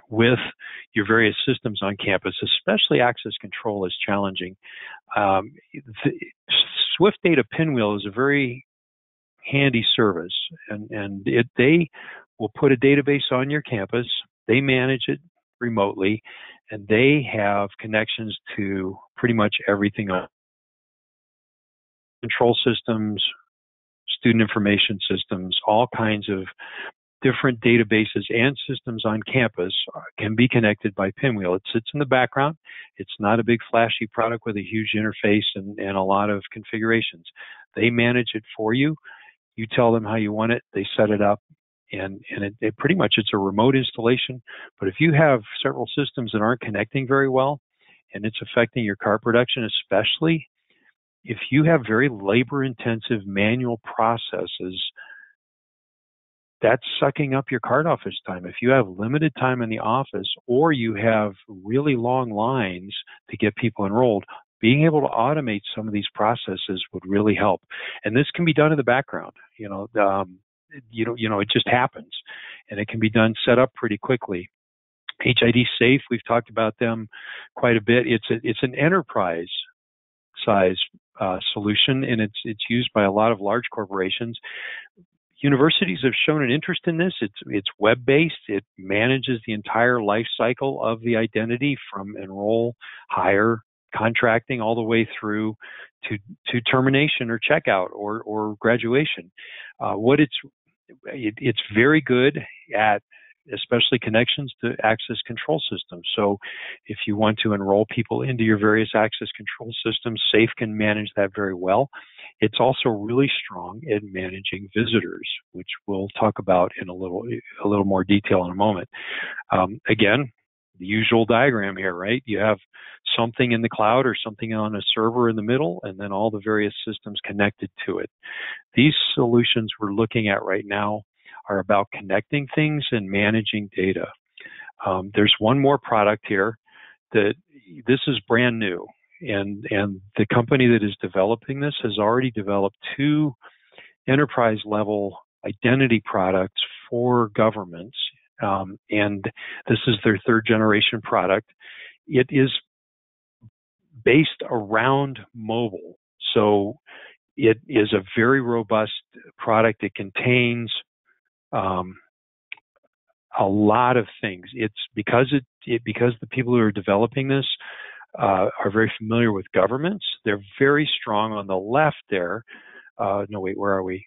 with your various systems on campus, especially access control is challenging. Swift Data PINWHEEL is a very handy service, and they will put a database on your campus. They manage it remotely, and they have connections to pretty much everything on control systems, student information systems, all kinds of different databases and systems on campus can be connected by PINWHEEL. It sits in the background. It's not a big flashy product with a huge interface and a lot of configurations. They manage it for you. You tell them how you want it. They set it up, and it pretty much it's a remote installation. But if you have several systems that aren't connecting very well, and it's affecting your card production, especially if you have very labor-intensive manual processes, that's sucking up your card office time. If you have limited time in the office or you have really long lines to get people enrolled, being able to automate some of these processes would really help. And this can be done in the background. It just happens, and it can be done set up pretty quickly. HID Safe, we've talked about them quite a bit. It's an enterprise size solution, and it's used by a lot of large corporations. Universities have shown an interest in this. It's web-based. It manages the entire life cycle of the identity from enroll, hire, contracting, all the way through to termination or checkout or graduation. It's very good at especially connections to access control systems. So if you want to enroll people into your various access control systems, SAFE can manage that very well. It's also really strong in managing visitors, which we'll talk about in a little more detail in a moment. Again, the usual diagram here, right? You have something in the cloud or something on a server in the middle, and then all the various systems connected to it. These solutions we're looking at right now are about connecting things and managing data. There's one more product here that this is brand new, and the company that is developing this has already developed 2 enterprise level identity products for governments and this is their third generation product. It is based around mobile, so it is a very robust product. It contains a lot of things. It's because the people who are developing this are very familiar with governments. They're very strong on the left there. No, wait, where are we?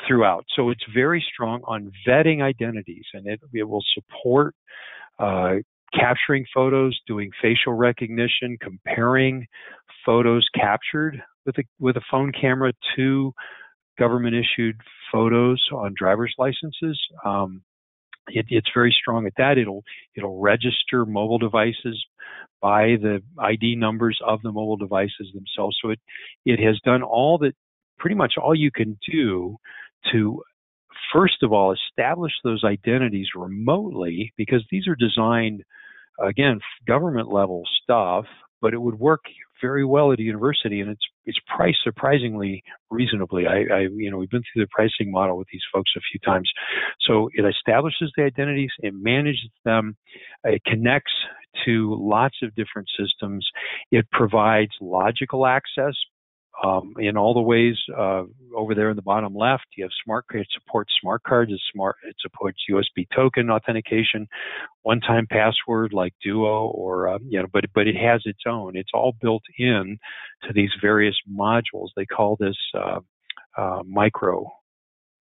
Throughout. So it's very strong on vetting identities, and it will support capturing photos, doing facial recognition, comparing photos captured with a phone camera to government-issued photos on driver's licenses. It's very strong at that. It'll register mobile devices by the ID numbers of the mobile devices themselves. So it has done pretty much all you can do to, first of all, establish those identities remotely, because these are designed, again, government level stuff, but it would work very well at a university, and it's priced surprisingly reasonably. We've been through the pricing model with these folks a few times. So it establishes the identities, it manages them, it connects to lots of different systems, it provides logical access in all the ways. Over there in the bottom left, you have it supports smart cards. It supports USB token authentication, one-time password like Duo, or but it has its own. It's all built in to these various modules. They call this micro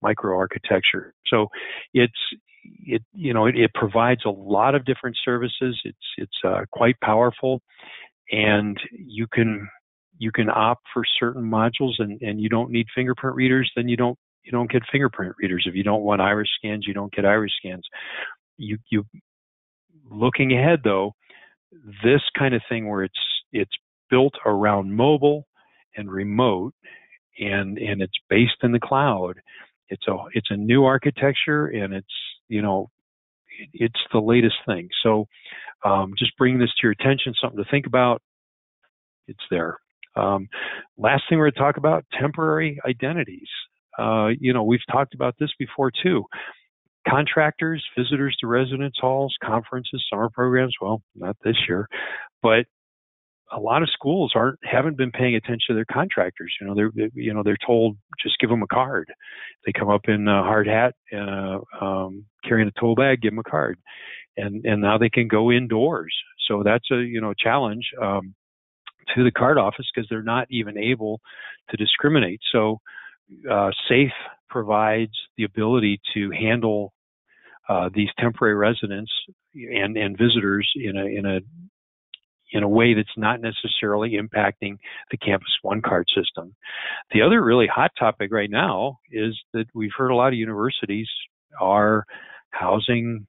architecture. So it provides a lot of different services. It's quite powerful, and you can opt for certain modules, and you don't need fingerprint readers. Then you don't get fingerprint readers. If you don't want iris scans, you don't get iris scans. You looking ahead though, this kind of thing where it's built around mobile and remote, and it's based in the cloud. It's a new architecture, and it's the latest thing. So just bringing this to your attention, something to think about. It's there. Last thing we're going to talk about, temporary identities. We've talked about this before too. Contractors, visitors to residence halls, conferences, summer programs. Well, not this year, but a lot of schools haven't been paying attention to their contractors. They're told just give them a card. They come up in a hard hat and carrying a tool bag, give them a card, and now they can go indoors. So that's a challenge to the card office, because they're not even able to discriminate. So SAFE provides the ability to handle these temporary residents and visitors in a way that's not necessarily impacting the Campus One card system. The other really hot topic right now is that we've heard a lot of universities are housing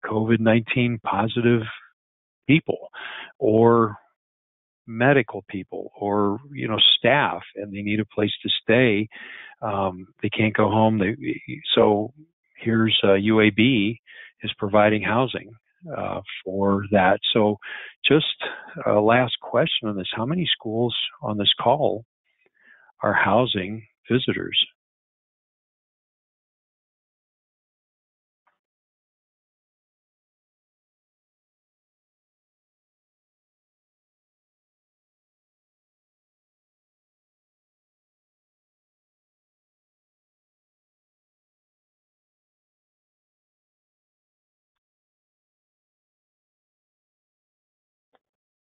COVID-19 positive people, or medical people, or staff, and they need a place to stay. They can't go home. So here's UAB is providing housing for that. So just a last question on this: how many schools on this call are housing visitors?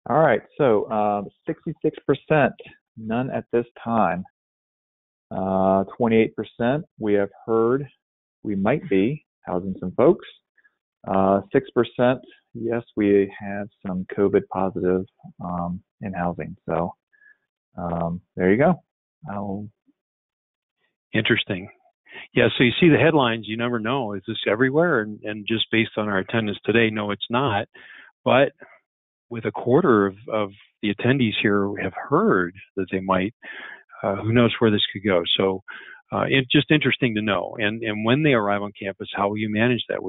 All right, so 66%, none at this time. 28% we have heard we might be housing some folks. 6%, yes, we have some COVID positive in housing. So there you go. Interesting. Yeah, so you see the headlines, you never know. Is this everywhere? And just based on our attendance today, no, it's not. But with a quarter of the attendees here have heard that they might, who knows where this could go. So it's just interesting to know. And when they arrive on campus, how will you manage that?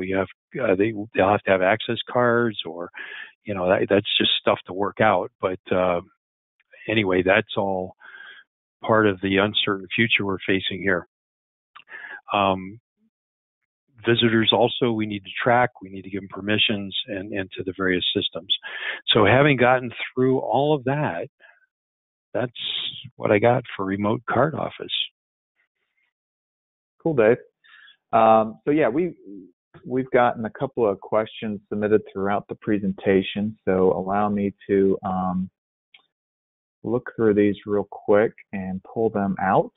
They'll have to have access cards, or, that's just stuff to work out. But anyway, that's all part of the uncertain future we're facing here. Visitors also, we need to track, we need to give them permissions and to the various systems. So having gotten through all of that, that's what I got for remote card office. Cool, Dave. So yeah, we've gotten a couple of questions submitted throughout the presentation. So allow me to look through these real quick and pull them out.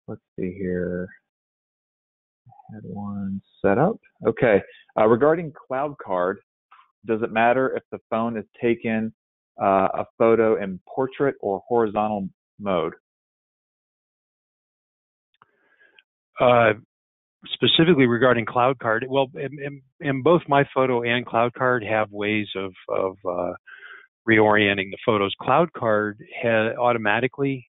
Let's see here. I had one set up. Okay. Regarding CLOUDCARD, does it matter if the phone is taken a photo in portrait or horizontal mode? Specifically regarding CLOUDCARD, well, in both my photo and CLOUDCARD have ways of reorienting the photos. CLOUDCARD automatically,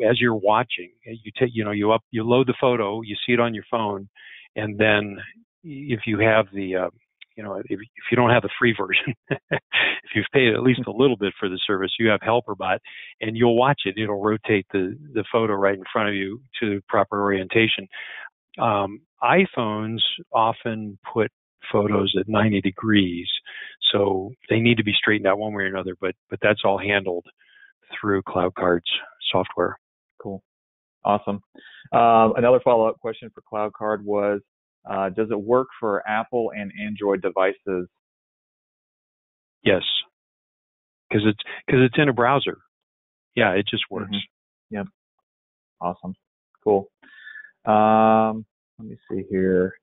as you're watching, you load the photo, you see it on your phone, and then if you have the if you don't have the free version, if you've paid at least a little bit for the service, you have HelperBot, and you'll watch it. It'll rotate the photo right in front of you to proper orientation. iPhones often put photos at 90 degrees, so they need to be straightened out one way or another, but that's all handled through CLOUDCARD's software. Cool. Awesome. Another follow-up question for CLOUDCARD was, does it work for Apple and Android devices? Yes, because it's in a browser. Yeah, it just works. Mm-hmm. Yep. Awesome. Cool. Let me see here.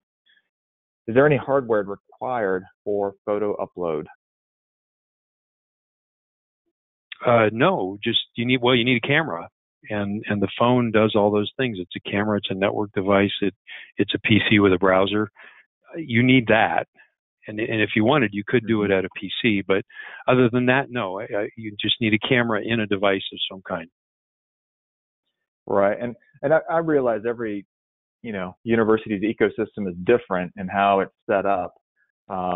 Is there any hardware required for photo upload? No, just you need a camera, and the phone does all those things. It's a camera, it's a network device, it's a PC with a browser. You need that, and if you wanted, you could do it at a PC. But other than that, no. You just need a camera in a device of some kind. Right, and I realize every university's ecosystem is different in how it's set up.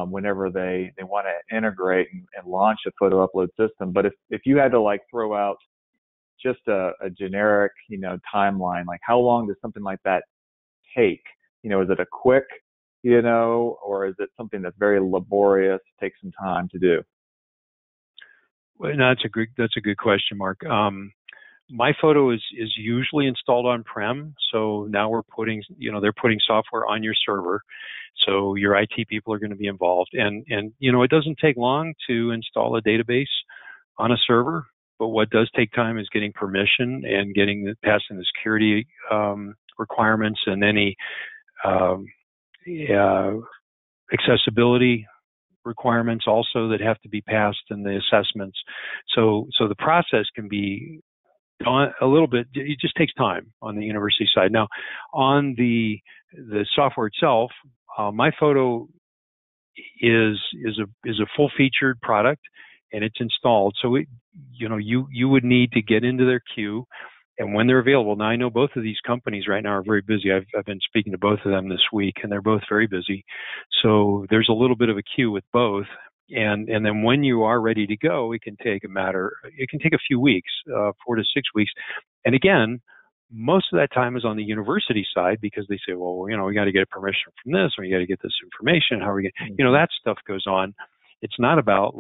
Whenever they want to integrate and launch a photo upload system. But if you had to throw out just a generic, timeline, how long does something like that take? Is it a quick, or is it something that's very laborious, takes some time to do? Well, no, that's a good question, Mark. My photo is usually installed on-prem, so now they're putting software on your server, so your IT people are going to be involved, and it doesn't take long to install a database on a server, but what does take time is getting permission and passing the security requirements and any accessibility requirements also that have to be passed, and the assessments. So the process can be a little bit. It just takes time on the university side. Now, on the software itself, my photo is a full featured product, and it's installed. So you would need to get into their queue, and when they're available. Now, I know both of these companies right now are very busy. I've been speaking to both of them this week, and they're both very busy. So there's a little bit of a queue with both. And then when you are ready to go, it can take a few weeks, 4 to 6 weeks. And again, most of that time is on the university side, because they say, well, we got to get permission from this, or we got to get this information. How are we going to, that stuff goes on. It's not about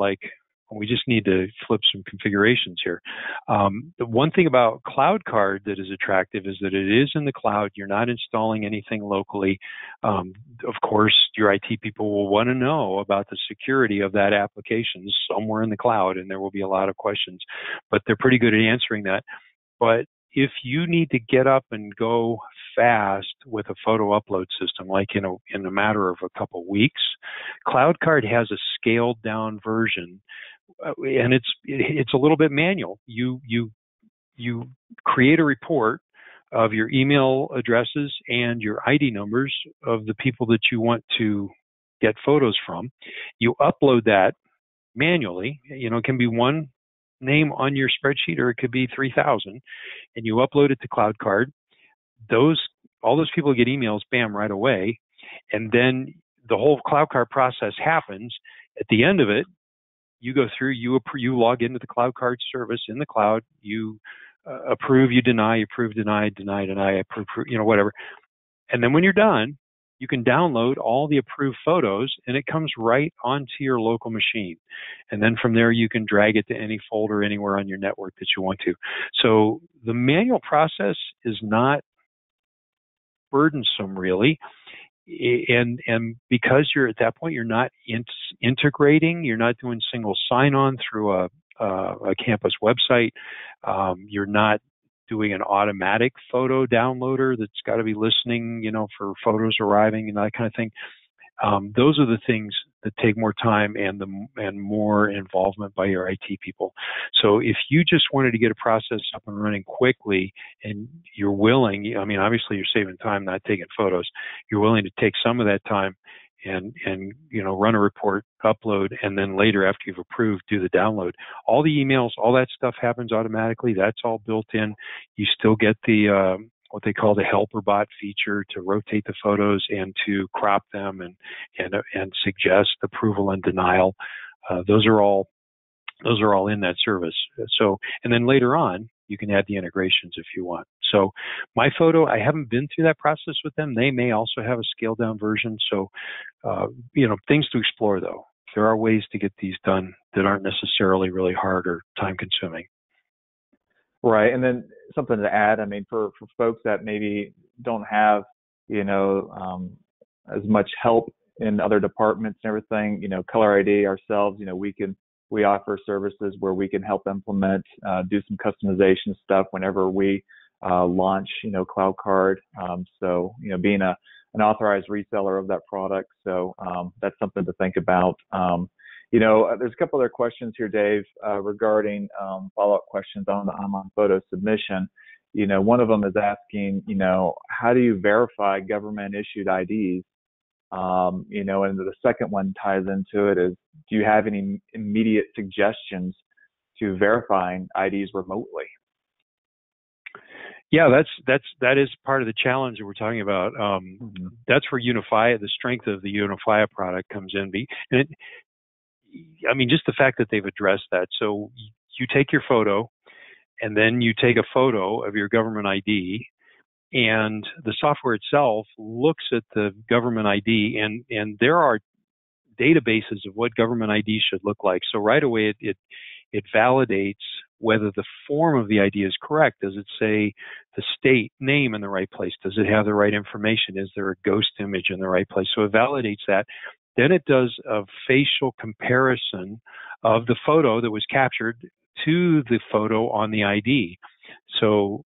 we just need to flip some configurations here. The one thing about CLOUDCARD that is attractive is that it is in the cloud. You're not installing anything locally. Of course, your IT people will want to know about the security of that application somewhere in the cloud, and there will be a lot of questions, but they're pretty good at answering that. But if you need to get up and go fast with a photo upload system, in a matter of a couple weeks, CLOUDCARD has a scaled down version, and it's a little bit manual. You create a report of your email addresses and your ID numbers of the people that you want to get photos from. You upload that manually. It can be one name on your spreadsheet, or it could be 3,000, and you upload it to CLOUDCARD. All those people get emails, bam, right away, and then the whole CLOUDCARD process happens. At the end of it, you go through, you log into the CLOUDCARD service in the cloud, you approve, you deny, approve, deny, deny, deny, approve, whatever. And then when you're done, you can download all the approved photos, and it comes right onto your local machine. And then from there, you can drag it to any folder anywhere on your network that you want to. So the manual process is not burdensome, really. And because you're at that point, you're not integrating, you're not doing single sign-on through a campus website. You're not doing an automatic photo downloader that's got to be listening, for photos arriving and that kind of thing. Those are the things that take more time and more involvement by your IT people. So if you just wanted to get a process up and running quickly, and you're willing, obviously you're saving time not taking photos, you're willing to take some of that time and run a report, upload, and then later after you've approved, do the download. All the emails, all that stuff happens automatically. That's all built in. You still get the what they call the helper bot feature to rotate the photos and to crop them and suggest approval and denial. Those are all in that service. So, and then later on, you can add the integrations if you want. So my photo, I haven't been through that process with them. They may also have a scaled down version. So, things to explore though. There are ways to get these done that aren't necessarily really hard or time consuming. Right. And then something to add, for folks that maybe don't have, as much help in other departments and everything, Color ID ourselves, we offer services where we can help implement, do some customization stuff whenever we launch, CLOUDCARD. So, being an authorized reseller of that product. So that's something to think about. There's a couple other questions here, Dave, regarding follow-up questions on the online photo submission. One of them is asking, how do you verify government-issued IDs? And the second one ties into it is, do you have any immediate suggestions to verifying IDs remotely? Yeah, that is part of the challenge that we're talking about. That's where UNIFYIA, the strength of the UNIFYIA product comes in. Just the fact that they've addressed that. So you take your photo, and then you take a photo of your government ID, and the software itself looks at the government ID, and there are databases of what government ID should look like. So right away, it validates whether the form of the ID is correct. Does it say the state name in the right place? Does it have the right information? Is there a ghost image in the right place? So it validates that. Then it does a facial comparison of the photo that was captured to the photo on the ID. So,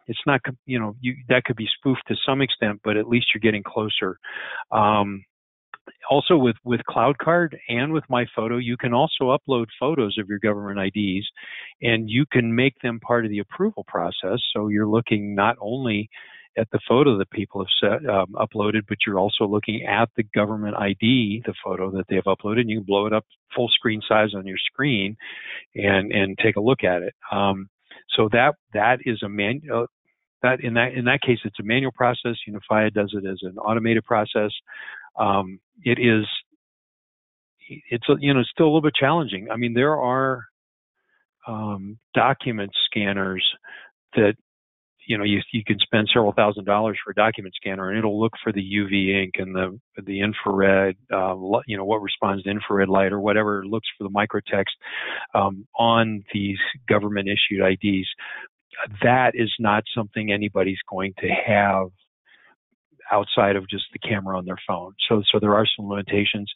it's not, that could be spoofed to some extent, but at least you're getting closer. Also with CLOUDCARD and with My Photo, you can also upload photos of your government IDs, and you can make them part of the approval process. So you're looking not only at the photo that people have uploaded, but you're also looking at the government ID, the photo that they have uploaded, and you can blow it up full screen size on your screen and take a look at it. So that is a manual. That in that case, it's a manual process. UNIFYIA does it as an automated process. It's still a little bit challenging. There are document scanners that you can spend several $1,000s for a document scanner, and it'll look for the UV ink and the infrared, what responds to infrared light or whatever. It looks for the microtext on these government issued IDs. That is not something anybody's going to have outside of just the camera on their phone. So there are some limitations,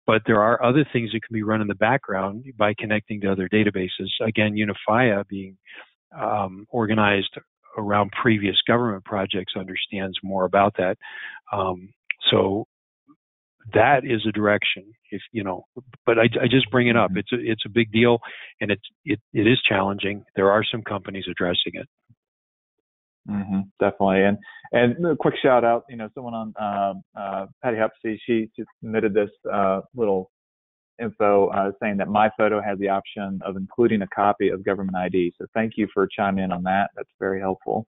but there are other things that can be run in the background by connecting to other databases. Again, UNIFYIA being organized around previous government projects understands more about that. So that is a direction, but I just bring it up. It's a big deal, and it is challenging. There are some companies addressing it. Definitely. And a quick shout out, someone on Patty Hupsey, she submitted this little info saying that My Photo has the option of including a copy of government ID. So thank you for chiming in on that. That's very helpful.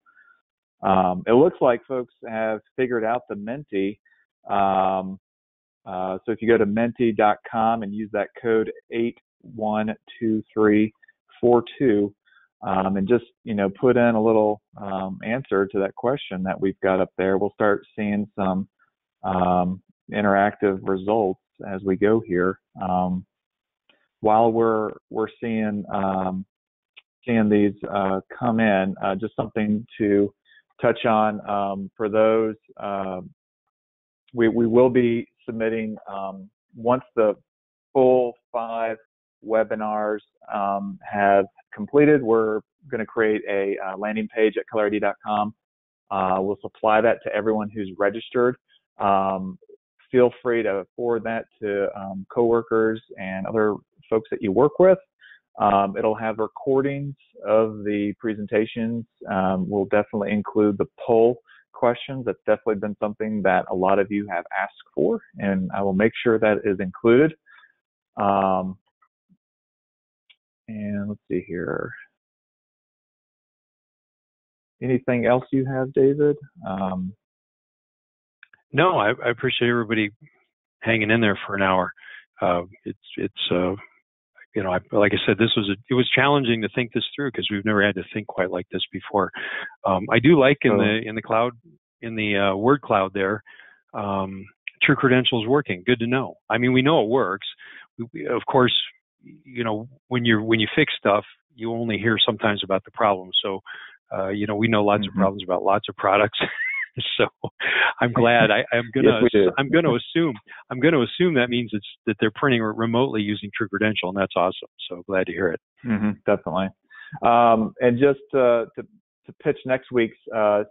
It looks like folks have figured out the Menti. So if you go to menti.com and use that code 812342, and just, put in a little answer to that question that we've got up there. We'll start seeing some interactive results as we go here. While we're seeing these come in, just something to touch on for those. We will be submitting once the full 5 webinars have completed. We're going to create a landing page at ColorID.com. We'll supply that to everyone who's registered. Feel free to forward that to coworkers and other folks that you work with. It'll have recordings of the presentations. We'll definitely include the poll questions. That's definitely been something that a lot of you have asked for, and I will make sure that is included. And let's see here. Anything else you have, David? No, I appreciate everybody hanging in there for an hour. Like I said, it was challenging to think this through because we've never had to think quite like this before. I do like in the cloud, in the word cloud there, TRUCREDENTIAL is working. Good to know. I mean, we know it works. Of course, when you fix stuff, you only hear sometimes about the problem. So, we know lots of problems about lots of products. So I'm glad. I'm gonna assume that means that they're printing remotely using TRUCREDENTIAL, and that's awesome. So glad to hear it. Definitely. And just to pitch next week's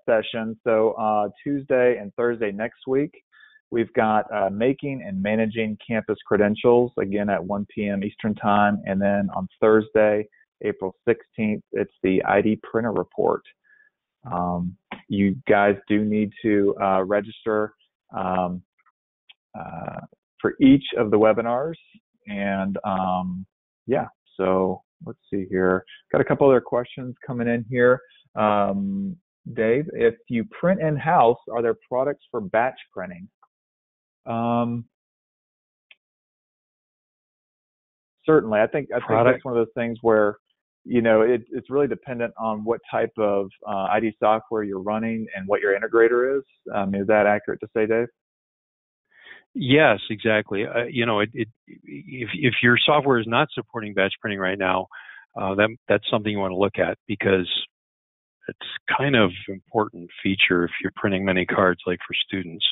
session. So Tuesday and Thursday next week, we've got making and managing campus credentials, again at 1 p.m. Eastern time, and then on Thursday, April 16th, it's the ID printer report. You guys do need to register for each of the webinars, and so let's see here. Got a couple other questions coming in here. Dave, if you print in-house, are there products for batch printing? Certainly. I think that's one of those things where it's really dependent on what type of ID software you're running and what your integrator is. Is that accurate to say, Dave? Yes, exactly. If your software is not supporting batch printing right now, that's something you want to look at because it's kind of important feature if you're printing many cards, like for students.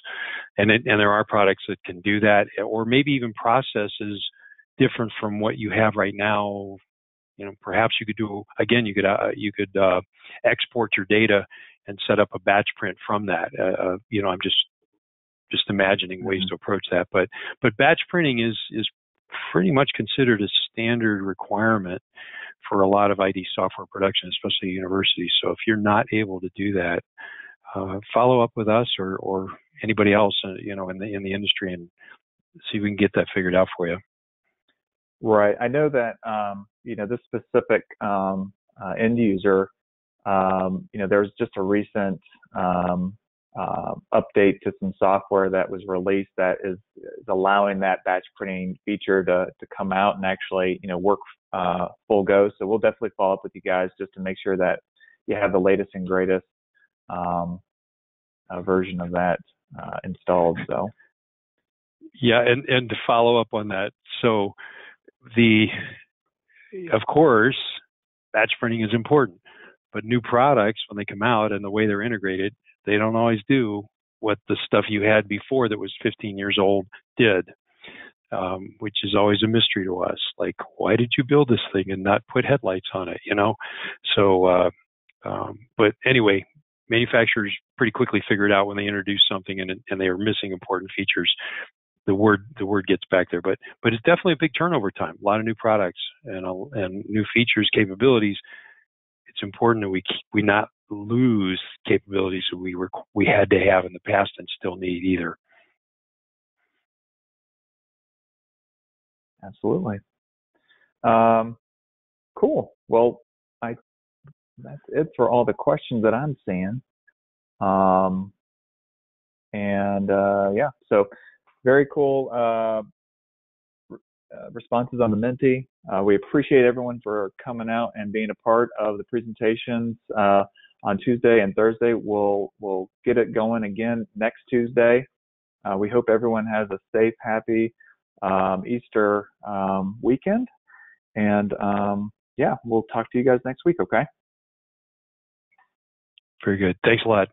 And there are products that can do that, or maybe even processes different from what you have right now. Perhaps you could do, again, you could export your data and set up a batch print from that. I'm just imagining ways to approach that. But batch printing is pretty much considered a standard requirement for a lot of ID software production, especially universities. So if you're not able to do that, follow up with us or anybody else, in the industry, and see if we can get that figured out for you. Right. I know that, this specific end user, there's just a recent update to some software that was released that is allowing that batch printing feature to come out and actually, work full go. So we'll definitely follow up with you guys just to make sure that you have the latest and greatest version of that installed. So. Yeah, and to follow up on that, so of course, batch printing is important, but new products, when they come out and the way they're integrated, they don't always do what the stuff you had before that was 15 years old did, which is always a mystery to us. Like, why did you build this thing and not put headlights on it, So, but anyway, manufacturers pretty quickly figured out when they introduced something and they were missing important features. The word gets back there, but it's definitely a big turnover time. A lot of new products and new features, capabilities. It's important that we not lose capabilities that we had to have in the past and still need either. Absolutely. Cool. Well, that's it for all the questions that I'm seeing. So very cool responses on the Menti. We appreciate everyone for coming out and being a part of the presentations on Tuesday and Thursday. We'll get it going again next Tuesday. We hope everyone has a safe, happy Easter weekend. And yeah, we'll talk to you guys next week, okay? Very good. Thanks a lot.